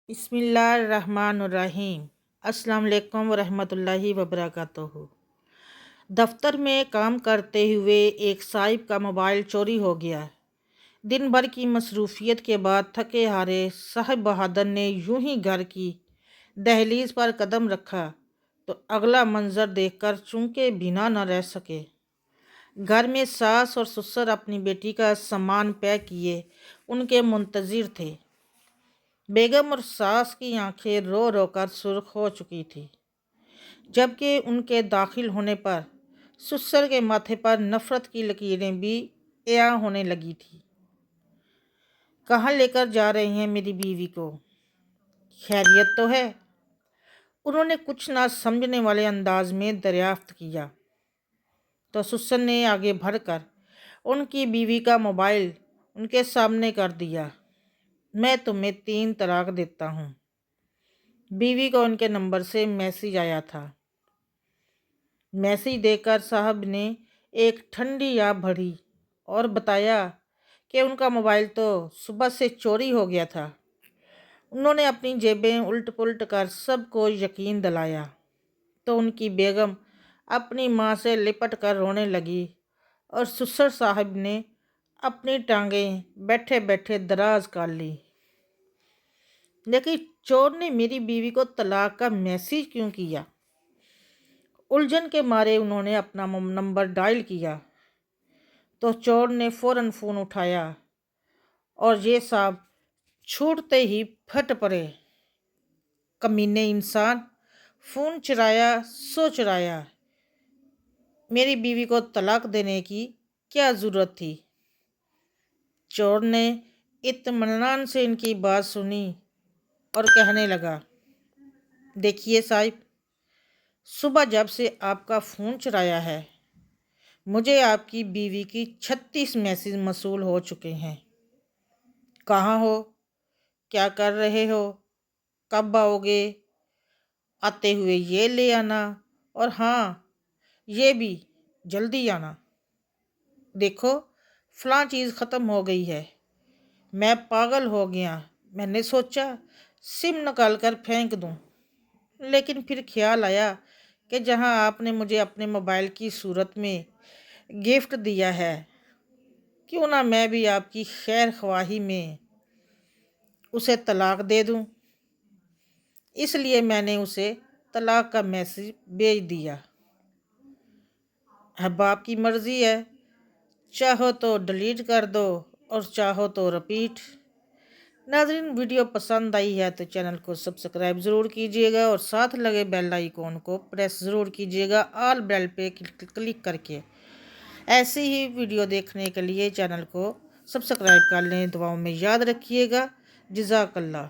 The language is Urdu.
بسم اللہ الرحمن الرحیم۔ السلام علیکم ورحمۃ اللہ وبرکاتہ۔ دفتر میں کام کرتے ہوئے ایک صاحب کا موبائل چوری ہو گیا۔ دن بھر کی مصروفیت کے بعد تھکے ہارے صاحب بہادر نے یوں ہی گھر کی دہلیز پر قدم رکھا تو اگلا منظر دیکھ کر چونکہ بنا نہ رہ سکے۔ گھر میں ساس اور سسر اپنی بیٹی کا سامان پیک کیے ان کے منتظر تھے۔ بیگم اور ساس کی آنکھیں رو رو کر سرخ ہو چکی تھی، جبکہ ان کے داخل ہونے پر سسر کے ماتھے پر نفرت کی لکیریں بھی عیاں ہونے لگی تھی۔ کہاں لے کر جا رہے ہیں میری بیوی کو؟ خیریت تو ہے؟ انہوں نے کچھ نہ سمجھنے والے انداز میں دریافت کیا تو سسر نے آگے بڑھ کر ان کی بیوی کا موبائل ان کے سامنے کر دیا۔ میں تمہیں 3 طلاق دیتا ہوں۔ بیوی کو ان کے نمبر سے میسیج آیا تھا۔ میسیج دے کر صاحب نے ایک ٹھنڈی آہ بھری اور بتایا کہ ان کا موبائل تو صبح سے چوری ہو گیا تھا۔ انہوں نے اپنی جیبیں الٹ پلٹ کر سب کو یقین دلایا تو ان کی بیگم اپنی ماں سے لپٹ کر رونے لگی اور سسر صاحب نے اپنی ٹانگیں بیٹھے بیٹھے دراز کر لی۔ لیکن چور نے میری بیوی کو طلاق کا میسیج کیوں کیا؟ الجھن کے مارے انہوں نے اپنا نمبر ڈائل کیا تو چور نے فوراً فون اٹھایا اور یہ صاحب چھوٹتے ہی پھٹ پڑے۔ کمینے انسان، فون چرایا سو چرایا، میری بیوی کو طلاق دینے کی کیا ضرورت تھی؟ چور نے اطمینان سے ان کی بات سنی اور کہنے لگا، دیکھیے صاحب، صبح جب سے آپ کا فون چرایا ہے مجھے آپ کی بیوی کی 36 میسیج موصول ہو چکے ہیں۔ کہاں ہو؟ کیا کر رہے ہو؟ کب آؤ گے؟ آتے ہوئے یہ لے آنا، اور ہاں یہ بھی جلدی آنا۔ دیکھو فلاں چیز ختم ہو گئی ہے۔ میں پاگل ہو گیا، میں نے سوچا سم نکال کر پھینک دوں، لیکن پھر خیال آیا کہ جہاں آپ نے مجھے اپنے موبائل کی صورت میں گفٹ دیا ہے، کیوں نہ میں بھی آپ کی خیر خواہی میں اسے طلاق دے دوں۔ اس لیے میں نے اسے طلاق کا میسیج بھیج دیا۔ اب آپ کی مرضی ہے، چاہو تو ڈیلیٹ کر دو اور چاہو تو رپیٹ۔ ناظرین، ویڈیو پسند آئی ہے تو چینل کو سبسکرائب ضرور کیجیے گا اور ساتھ لگے بیل آئیکن کو پریس ضرور کیجیے گا آل بیل پہ کلک کر کے۔ ایسی ہی ویڈیو دیکھنے کے لیے چینل کو سبسکرائب کر لیں۔ دعاؤں میں یاد رکھیے گا۔ جزاک اللہ۔